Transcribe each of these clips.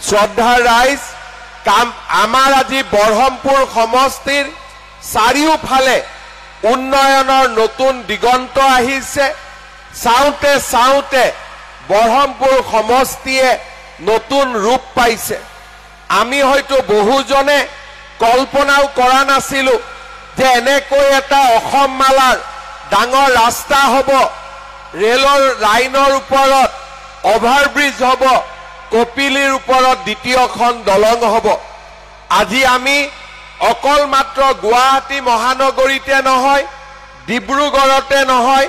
শ্ৰদ্ধাৰ ৰাইজ, আমাৰ আজি বৰহমপুৰ সমষ্টিৰ চাৰিওফালে উন্নয়নৰ নতুন দিগন্ত আহিছে। চাওঁতে চাওঁতে বৰহমপুৰ সমষ্টিয়ে নতুন ৰূপ পাইছে। আমি হয়তো বহুজনে কল্পনাও কৰা নাছিলো যে এনেকৈ এটা অসম মালাৰ ডাঙৰ ৰাস্তা হ'ব, ৰেলৰ লাইনৰ ওপৰত অভাৰব্ৰিজ হ'ব, কপিলীৰ ওপৰত দ্বিতীয়খন দলং হ'ব। আজি আমি অকল মাত্ৰ গুৱাহাটী মহানগৰীতে নহয়, ডিব্ৰুগড়তে নহয়,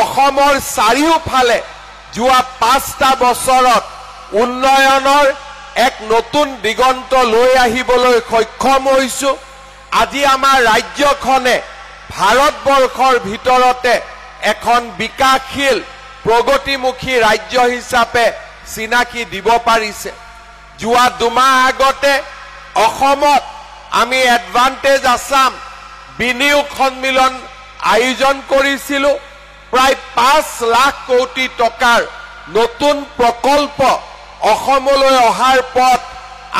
অসমৰ চাৰিওফালে যোৱা 5টা বছৰত উন্নয়নৰ এক নতুন দিগন্ত লৈ আহিবলৈ সক্ষম হৈছো। আজি আমাৰ ৰাজ্যখনে ভাৰতবৰ্ষৰ ভিতৰতে এখন বিকাশশীল প্ৰগতিমুখী ৰাজ্য হিচাপে চিনাকি দিব পাৰিছে। যোৱা 2 মাহ আগতে অসমত আমি এডভান্টেজ আসাম বিনিয়োগ সন্মিলন আয়োজন কৰিছিলো। প্ৰায় 5 লাখ কোটি টকাৰ নতুন প্ৰকল্প অসমলৈ অহাৰ পথ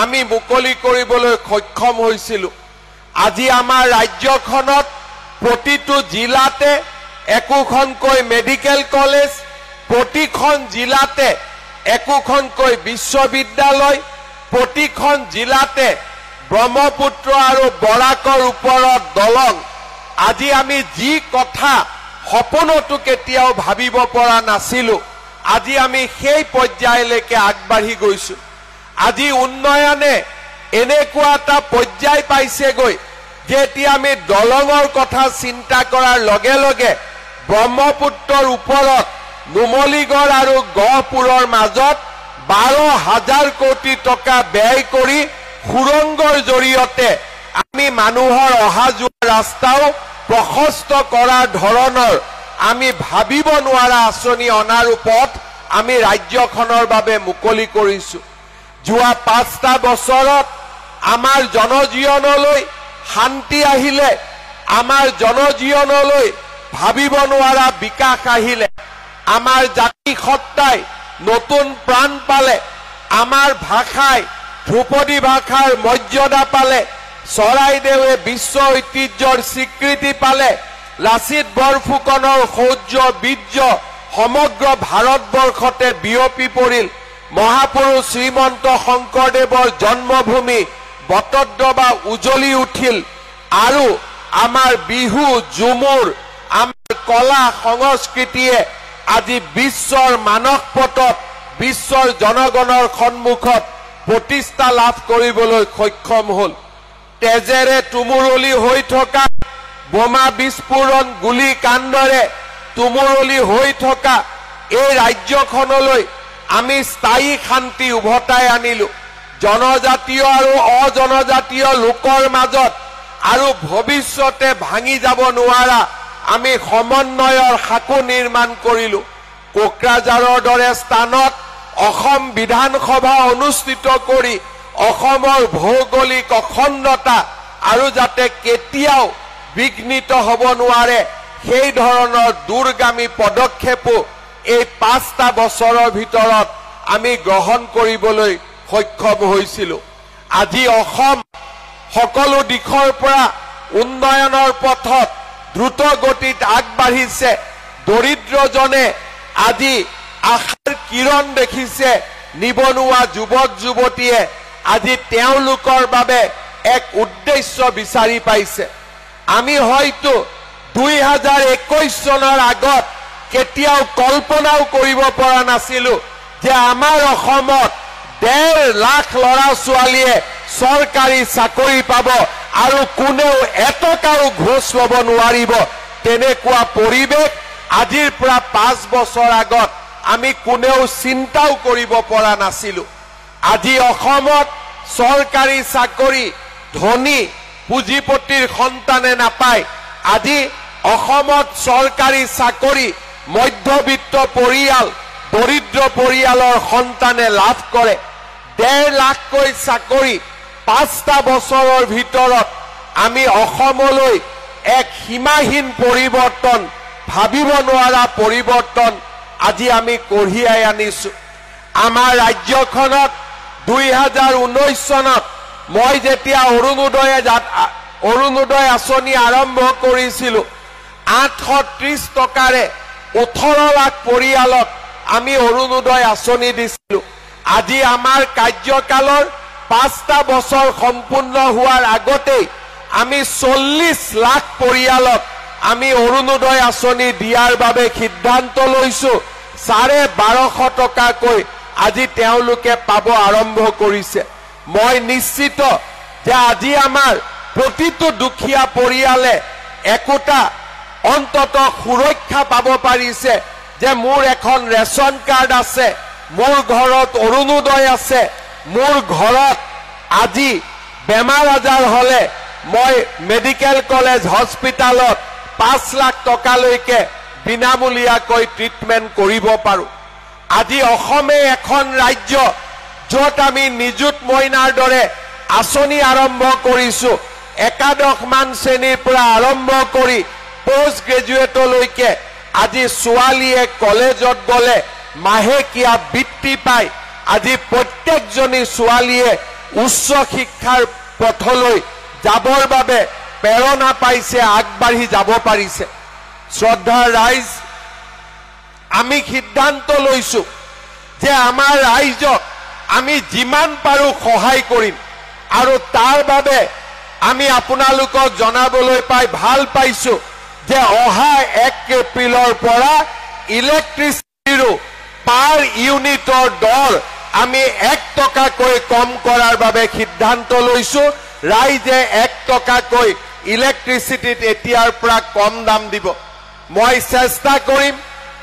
আমি মুকলি কৰিবলৈ সক্ষম হৈছিলো। আজি আমাৰ ৰাজ্যখনত প্ৰতিটো জিলাতে একোখনকৈ মেডিকেল কলেজ, প্ৰতিখন জিলাতে একোখনকৈ বিশ্ববিদ্যালয়, প্ৰতিখন জিলাতে ব্ৰহ্মপুত্ৰ আৰু বৰাকৰ ওপৰত দলং। আজি আমি যি কথা সপোনতো কেতিয়াও ভাবিব পৰা নাছিলো, আজি আমি সেই পৰ্যায়লৈকে আগবাঢ়ি গৈছো। আজি উন্নয়নে এনেকুৱা এটা পৰ্যায় পাইছেগৈ যে এতিয়া আমি দলঙৰ কথা চিন্তা কৰাৰ লগে লগে ব্ৰহ্মপুত্ৰৰ ওপৰত নুমলীগড় আৰু গহপুৰৰ মাজত 12,000 কোটি টকা ব্যয় কৰি সুৰংগৰ জৰিয়তে আমি মানুহৰ অহা যোৱা ৰাস্তাও প্ৰশস্ত কৰাৰ ধৰণৰ আমি ভাবিব নোৱাৰা আঁচনি অনাৰ ওপৰত আমি ৰাজ্যখনৰ বাবে মুকলি কৰিছো। যোৱা 5টা বছৰত আমাৰ জনজীৱনলৈ শান্তি আহিলে, আমাৰ জনজীৱনলৈ ভাবিব নোৱাৰা বিকাশ আহিলে, আমাৰ জাতি সত্তাই নতুন প্ৰাণ পালে, আমাৰ ভাষাই ধ্ৰুপদী ভাষাৰ মৰ্যাদা পালে, চৰাইদেৱে বিশ্ব ঐতিহ্যৰ স্বীকৃতি পালে, লাচিত বৰফুকনৰ শৌৰ্য বীৰ্য সমগ্ৰ ভাৰতবৰ্ষতে বিয়পি পৰিল, মহাপুৰুষ শ্ৰীমন্ত শংকৰদেৱৰ জন্মভূমি বটদ্ৰৱা উজলি উঠিল, আৰু আমাৰ বিহু ঝুমুৰ, আমাৰ কলা সংস্কৃতিয়ে আজি বিশ্বৰ মানস পটত বিশ্বৰ জনগণৰ সন্মুখত প্ৰতিষ্ঠা লাভ কৰিবলৈ সক্ষম হল। তেজেৰে তুমুৰলি হৈ থকা, বোমা বিস্ফোৰণ গুলী কাণ্ডৰে তুমুৰলি হৈ থকা এই ৰাজ্যখনলৈ আমি স্থায়ী শান্তি উভতাই আনিলো। জনজাতীয় আৰু অজনজাতীয় লোকৰ মাজত আৰু ভৱিষ্যতে ভাঙি যাব নোৱাৰা আমি সমন্বয়ৰ সাঁকো নিৰ্মাণ কৰিলো। কোকৰাঝাৰৰ দৰে স্থানত অসম বিধানসভা অনুষ্ঠিত কৰি অসমৰ ভৌগোলিক অখণ্ডতা আৰু যাতে কেতিয়াও বিঘ্নিত হ'ব নোৱাৰে সেই ধৰণৰ দূৰগামী পদক্ষেপো এই 5টা বছৰৰ ভিতৰত আমি গ্ৰহণ কৰিবলৈ সক্ষম হৈছিলো। আজি অসম সকলো দিশৰ পৰা উন্নয়নৰ পথত দ্ৰুত গতিত আগবাঢ়িছে। দৰিদ্ৰজনে আজি আশাৰ কিৰণ দেখিছে, নিবনুৱা যুৱক যুৱতীয়ে আজি তেওঁলোকৰ বাবে এক উদ্দেশ্য বিচাৰি পাইছে। আমি হয়তো 2021 চনৰ আগত কেতিয়াও কল্পনাও কৰিব পৰা নাছিলো যে আমাৰ অসমত 1.5 লাখ ল'ৰা ছোৱালীয়ে চৰকাৰী চাকৰি পাব আৰু কোনেও এটকাও ঘোষ ল'ব নোৱাৰিব। তেনেকুৱা পৰিৱেশ আজিৰ পৰা 5 বছৰ আগত আমি কোনেও চিন্তাও কৰিব পৰা নাছিলো। আজি অসমত চৰকাৰী চাকৰি ধনী পুঁজিপতিৰ সন্তানে নাপায়। আজি অসমত চৰকাৰী চাকৰি মধ্যবিত্ত পৰিয়াল, দৰিদ্ৰ পৰিয়ালৰ সন্তানে লাভ কৰে। 1.5 লাখকৈ চাকৰি 5টা বছৰৰ ভিতৰত আমি অসমলৈ এক সীমাহীন পৰিৱৰ্তন, ভাবিব নোৱাৰা পৰিৱৰ্তন আজি আমি কঢ়িয়াই আনিছো। আমাৰ ৰাজ্যখনত 2019 চনত মই যেতিয়া অৰুণোদয় আঁচনি আৰম্ভ কৰিছিলো 830 টকাৰে 18 লাখ পৰিয়ালক আমি অৰুণোদয় আঁচনি দিছিলো। আজি আমাৰ কাৰ্যকালৰ 5টা বছৰ সম্পূৰ্ণ হোৱাৰ আগতেই আমি 40 লাখ পৰিয়ালক আমি অৰুণোদয় আঁচনি দিয়াৰ বাবে সিদ্ধান্ত লৈছো। 1250 টকাকৈ আজি তেওঁলোকে পাব আৰম্ভ কৰিছে। মই নিশ্চিত যে আজি আমাৰ প্ৰতিটো দুখীয়া পৰিয়ালে একোটা অন্তত সুৰক্ষা পাব পাৰিছে যে মোৰ এখন ৰেচন কাৰ্ড আছে, মোৰ ঘৰত অৰুণোদয় আছে, মোৰ ঘৰত আজি বেমাৰ আজাৰ হলে মই মেডিকেল কলেজ হস্পিটালত 5 লাখ টকালৈকে বিনামূলীয়াকৈ ট্ৰিটমেন্ট কৰিব পাৰো। আজি অসমে এখন ৰাজ্য য'ত আমি নিযুত মইনাৰ দৰে আঁচনি আৰম্ভ কৰিছো। একাদশমান শ্ৰেণীৰ পৰা আৰম্ভ কৰি পোষ্ট গ্ৰেজুৱেটলৈকে আজি ছোৱালীয়ে কলেজত গলে মাহেকীয়া বৃত্তি পায়। আজি প্ৰত্যেকজনী ছোৱালীয়ে উচ্চ শিক্ষাৰ পথলৈ যাবৰ বাবে প্ৰেৰণা পাইছে, আগবাঢ়ি যাব পাৰিছে। শ্ৰদ্ধাৰ ৰাইজ, আমি সিদ্ধান্ত লৈছো যে আমাৰ ৰাইজক আমি যিমান পাৰো সহায় কৰিম আৰু তাৰ বাবে আমি আপোনালোকক জনাবলৈ পাই ভাল পাইছো যে অহা 1 এপ্ৰিলৰ পৰা ইলেক্ট্ৰিচিটিৰো পাৰ ইউনিটৰ দৰ আমি 1 টকাকৈ কম কৰাৰ বাবে সিদ্ধান্ত লৈছো। ৰাইজে 1 টকাকৈ ইলেক্ট্ৰিচিটিত এতিয়াৰ পৰা কম দাম দিব। মই চেষ্টা কৰিম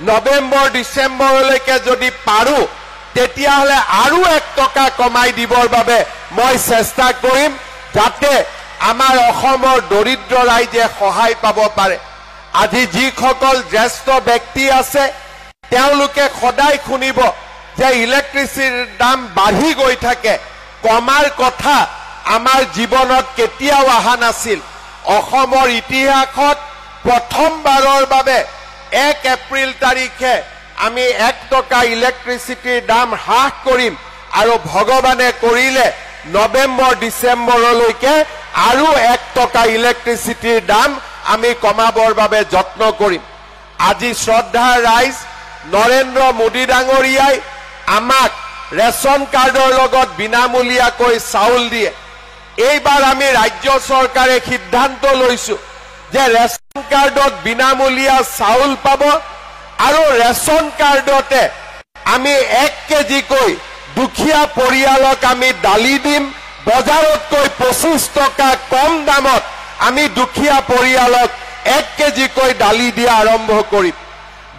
নৱেম্বৰ ডিচেম্বৰলৈকে যদি পাৰো তেতিয়াহলে আৰু 1 টকা কমাই দিবৰ বাবে মই চেষ্টা কৰিম যাতে আমাৰ অসমৰ দৰিদ্ৰ ৰাইজে সহায় পাব পাৰে। আজি যিসকল জ্যেষ্ঠ ব্যক্তি আছে তেওঁলোকে সদায় শুনিব যে ইলেক্ট্ৰিচিটিৰ দাম বাঢ়ি গৈ থাকে, কমাৰ কথা আমাৰ জীৱনত কেতিয়াও অহা নাছিল। অসমৰ ইতিহাসত প্ৰথমবাৰৰ বাবে 1 এপ্ৰিল তাৰিখে আমি 1 টকা ইলেক্ট্ৰিচিটিৰ দাম হ্ৰাস কৰিম আৰু ভগৱানে কৰিলে নৱেম্বৰ ডিচেম্বৰলৈকে আৰু 1 টকা ইলেক্ট্ৰিচিটিৰ দাম আমি কমাবৰ বাবে যত্ন কৰিম। আজি শ্ৰদ্ধাৰ ৰাইজ, নৰেন্দ্ৰ মোদী ডাঙৰীয়াই আমাক ৰেচন কাৰ্ডৰ লগত বিনামূলীয়াকৈ চাউল দিয়ে। এইবাৰ আমি ৰাজ্য চৰকাৰে সিদ্ধান্ত লৈছো যে ৰেচন কাৰ্ডত বিনামূলীয়া চাউল পাব আৰু ৰেচন কাৰ্ডতে আমি 1 কেজিকৈ দুখীয়া পৰিয়ালক আমি দালি দিম। বজাৰতকৈ 25 টকা কম দামত আমি দুখীয়া পৰিয়ালক 1 কেজিকৈ দালি দিয়া আৰম্ভ কৰিম।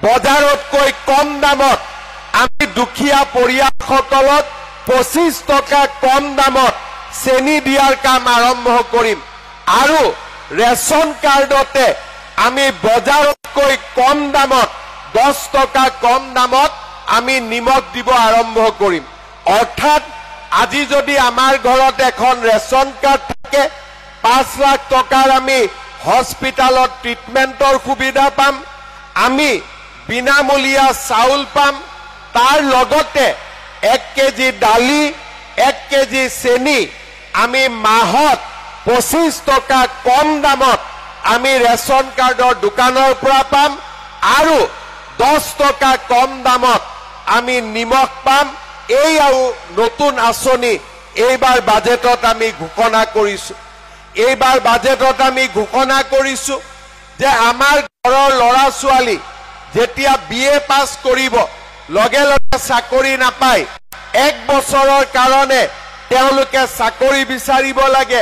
বজাৰতকৈ কম দামত আমি দুখীয়া পৰিয়ালসকলক 25 টকা কম দামত চেনি দিয়াৰ কাম আৰম্ভ কৰিম আৰু ৰেচন কাৰ্ডতে আমি বজাৰতকৈ কম দামত 10 টকা কম দামত আমি নিমখ দিব আৰম্ভ কৰিম। অৰ্থাৎ আজি যদি আমাৰ ঘৰত এখন ৰেচন কাৰ্ড থাকে 5 লাখ টকাৰ আমি হস্পিটালত ট্ৰিটমেন্টৰ সুবিধা পাম, আমি বিনামূলীয়া চাউল পাম, তাৰ লগতে 1 কেজি দালি, 1 কেজি চেনি আমি মাহত 25 টকা কম দামত আমি ৰেচন কাৰ্ডৰ দোকানৰ পৰা পাম আৰু 10 টকা কম দামত আমি নিমখ পাম। এই নতুন আঁচনি এইবাৰ বাজেটত আমি ঘোষণা কৰিছো। এইবাৰ বাজেটত আমি ঘোষণা কৰিছো যে আমাৰ ঘৰৰ ল'ৰা ছোৱালী যেতিয়া BA পাছ কৰিব লগে লগে চাকৰি নাপায়, 1 বছৰৰ কাৰণে তেওঁলোকে চাকৰি বিচাৰিব লাগে,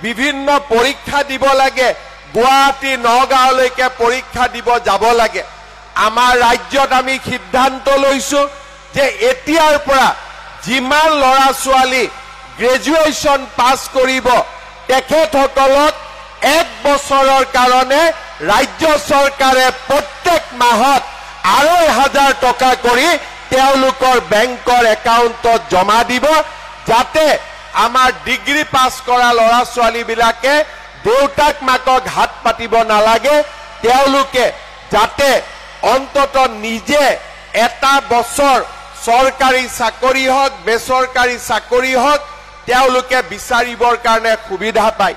বিভিন্ন পৰীক্ষা দিব লাগে, গুৱাহাটী নগাঁওলৈকে পৰীক্ষা দিব যাব লাগে। আমাৰ ৰাজ্যত আমি সিদ্ধান্ত লৈছো যে এতিয়াৰ পৰা যিমান ল'ৰা ছোৱালী গ্ৰেজুৱেশ্যন পাছ কৰিব তেখেতসকলক 1 বছৰৰ কাৰণে ৰাজ্য চৰকাৰে প্ৰত্যেক মাহত 2,500 টকা কৰি তেওঁলোকৰ বেংকৰ একাউণ্টত জমা দিব, যাতে আমাৰ ডিগ্ৰী পাছ কৰা ল'ৰা ছোৱালীবিলাকে দেউতাক মাকক হাত পাতিব নালাগে, তেওঁলোকে যাতে অন্তত নিজে এটা বছৰ চৰকাৰী চাকৰি হওক বেচৰকাৰী চাকৰি হওক তেওঁলোকে বিচাৰিবৰ কাৰণে সুবিধা পায়।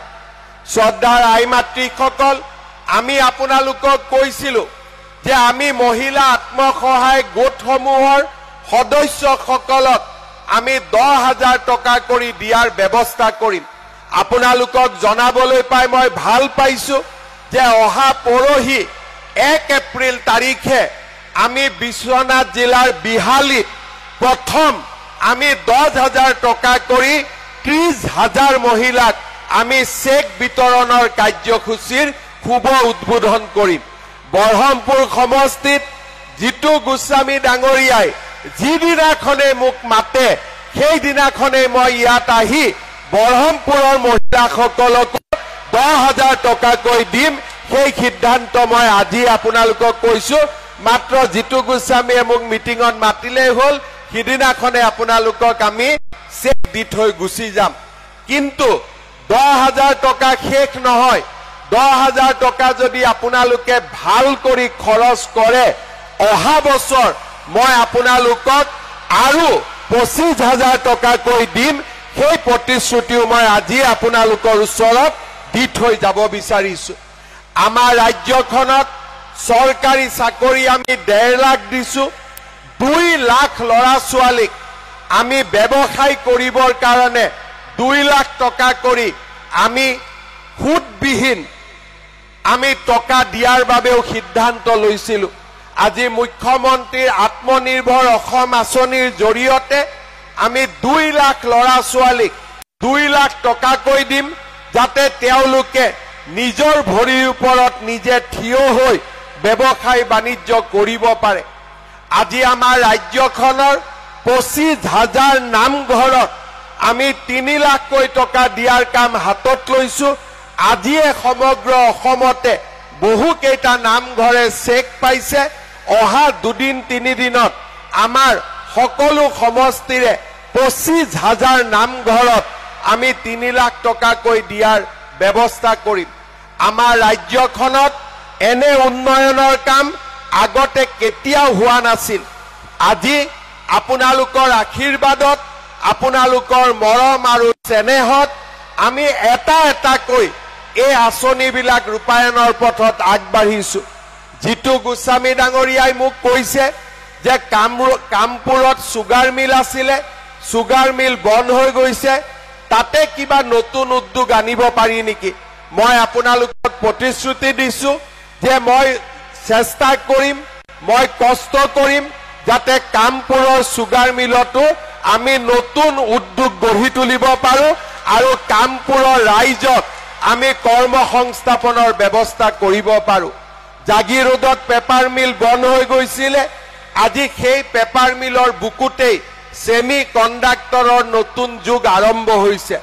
শ্ৰদ্ধাৰ আই মাতৃসকল, আমি আপোনালোকক কৈছিলো যে আমি মহিলা আত্মসহায়ক গোটসমূহৰ সদস্যসকলক আমি 10,000 টকা কৰি দিয়াৰ ব্যৱস্থা কৰিম। আপোনালোকক জনাবলৈ পাই মই ভাল পাইছো যে অহা পৰহি 1 এপ্ৰিল তাৰিখে আমি বিশ্বনাথ জিলাৰ বিহালীত প্ৰথম আমি 10,000 টকা কৰি 30,000 মহিলাক আমি চেক বিতৰণৰ কাৰ্যসূচীৰ শুভ উদ্বোধন কৰিম। বৰহমপুৰ সমষ্টিত জিতু গোস্বামী ডাঙৰীয়াই যিদিনাখনে মোক মাতে সেইদিনাখনে মই ইয়াত আহি বৰহমপুৰৰ মহিলাসকলক 10,000 টকাকৈ দিম। সেই সিদ্ধান্ত মই আজি আপোনালোকক কৈছো। মাত্ৰ জিতু গোস্বামীয়ে মোক মিটিঙত মাতিলেই হ'ল, সিদিনাখনে আপোনালোকক আমি চেক দি থৈ গুচি যাম। কিন্তু 10,000 টকা শেষ নহয়। 10,000 টকা যদি আপোনালোকে ভাল কৰি খৰচ কৰে, অহা বছৰ মই আপোনালোকক আৰু 25,000 টকাকৈ দিম। সেই প্ৰতিশ্ৰুতিও মই আজি আপোনালোকৰ ওচৰত দি থৈ যাব বিচাৰিছো। আমাৰ ৰাজ্যখনত চৰকাৰী চাকৰি আমি 1.5 লাখ দিছো। 2 লাখ ল'ৰা ছোৱালীক আমি ব্যৱসায় কৰিবৰ কাৰণে 2 লাখ টকা কৰি আমি সুদবিহীন আমি টকা দিয়াৰ বাবেও সিদ্ধান্ত লৈছিলো। আজি মুখ্যমন্ত্ৰীৰ আত্মনিৰ্ভৰ অসম আঁচনিৰ জৰিয়তে আমি 2 লাখ ল'ৰা ছোৱালীক 2 লাখ টকাকৈ দিম, যাতে তেওঁলোকে নিজৰ ভৰিৰ ওপৰত নিজে থিয় হৈ ব্যৱসায় বাণিজ্য কৰিব পাৰে। আজি আমাৰ ৰাজ্যখনৰ 25,000 নামঘৰত আমি 3 লাখকৈ টকা দিয়াৰ কাম হাতত লৈছো। আজিয়ে সমগ্ৰ অসমতে বহুকেইটা নামঘৰে চেক পাইছে। অহা 2-3 দিনত আমাৰ সকলো সমষ্টিৰে 25,000 নামঘৰত আমি 3 লাখ টকাকৈ দিয়াৰ ব্যৱস্থা কৰিম। আমাৰ ৰাজ্যখনত এনে উন্নয়নৰ কাম আগতে কেতিয়াও হোৱা নাছিল। আজি আপোনালোকৰ আশীৰ্বাদত, আপোনালোকৰ মৰম আৰু চেনেহত আমি এটা এটাকৈ এই আঁচনিবিলাক ৰূপায়ণৰ পথত আগবাঢ়িছো। জিতু গোস্বামী ডাঙৰীয়াই মোক কৈছে যে কামপুৰত চুগাৰ মিল আছিলে, চুগাৰ মিল বন্ধ হৈ গৈছে, তাতে কিবা নতুন উদ্যোগ আনিব পাৰি নেকি? মই আপোনালোকক প্ৰতিশ্ৰুতি দিছো যে মই চেষ্টা কৰিম, মই কষ্ট কৰিম, যাতে কামপুৰৰ চুগাৰ মিলতো আমি নতুন উদ্যোগ গঢ়ি তুলিব পাৰো আৰু কামপুৰৰ ৰাইজক আমি কৰ্মসংস্থাপনৰ ব্যৱস্থা কৰিব পাৰো। জাগিৰোডত পেপাৰ মিল বন্ধ হৈ গৈছিলে, আজি সেই পেপাৰ মিলৰ বুকুতেই সেমি কণ্ডাক্টৰৰ নতুন যুগ আৰম্ভ হৈছে।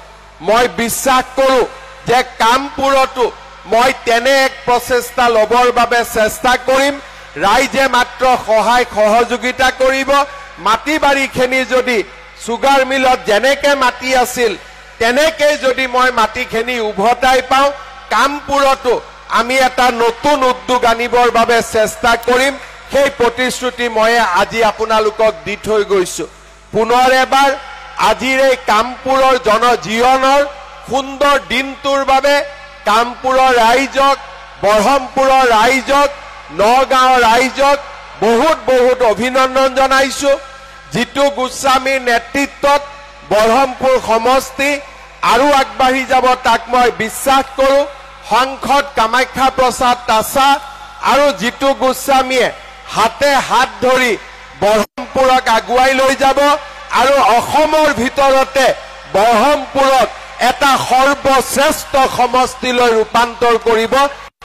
মই বিশ্বাস কৰো যে কামপুৰতো মই তেনে এক প্ৰচেষ্টা লবৰ বাবে চেষ্টা কৰিম। ৰাইজে মাত্ৰ সহায় সহযোগিতা কৰিব। মাটি বাৰীখিনি যদি চুগাৰ মিলত যেনেকে মাটি আছিল তেনেকে যদি মই মাটিখিনি উভতাই পাওঁ, কামপুৰতো আমি এটা নতুন উদ্যোগ আনিবৰ বাবে চেষ্টা কৰিম। সেই প্ৰতিশ্ৰুতি মই আজি আপোনালোকক দি থৈ গৈছো। পুনৰ এবাৰ আজিৰ এই কামপুৰৰ জনজীৱনৰ সুন্দৰ দিনটোৰ বাবে কামপুৰৰ ৰাইজক, বৰহমপুৰৰ ৰাইজক, নগাঁৱৰ ৰাইজক বহুত বহুত অভিনন্দন জনাইছো। জিতু গোস্বামীৰ নেতৃত্বত বৰহমপুৰ সমষ্টি আৰু আগবাঢ়ি যাব তাক মই বিশ্বাস কৰো। সাংসদ কামাখ্যা প্ৰসাদ তাছা আৰু জিতু গোস্বামীয়ে হাতে হাত ধৰি বৰহমপুৰক আগুৱাই লৈ যাব আৰু অসমৰ ভিতৰতে বৰহমপুৰক এটা সৰ্বশ্ৰেষ্ঠ সমষ্টিলৈ ৰূপান্তৰ কৰিব,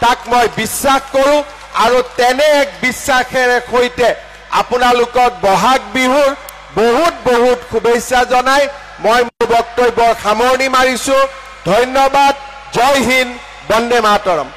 তাক মই বিশ্বাস কৰো। আৰু তেনে এক বিশ্বাসেৰে সৈতে আপোনালোকক বহাগ বিহুৰ বহুত বহুত শুভেচ্ছা জনাই মই মোৰ বক্তব্যৰ সামৰণি মাৰিছো। ধন্যবাদ। জয় হিন্দ, বন্দে মাতৰম।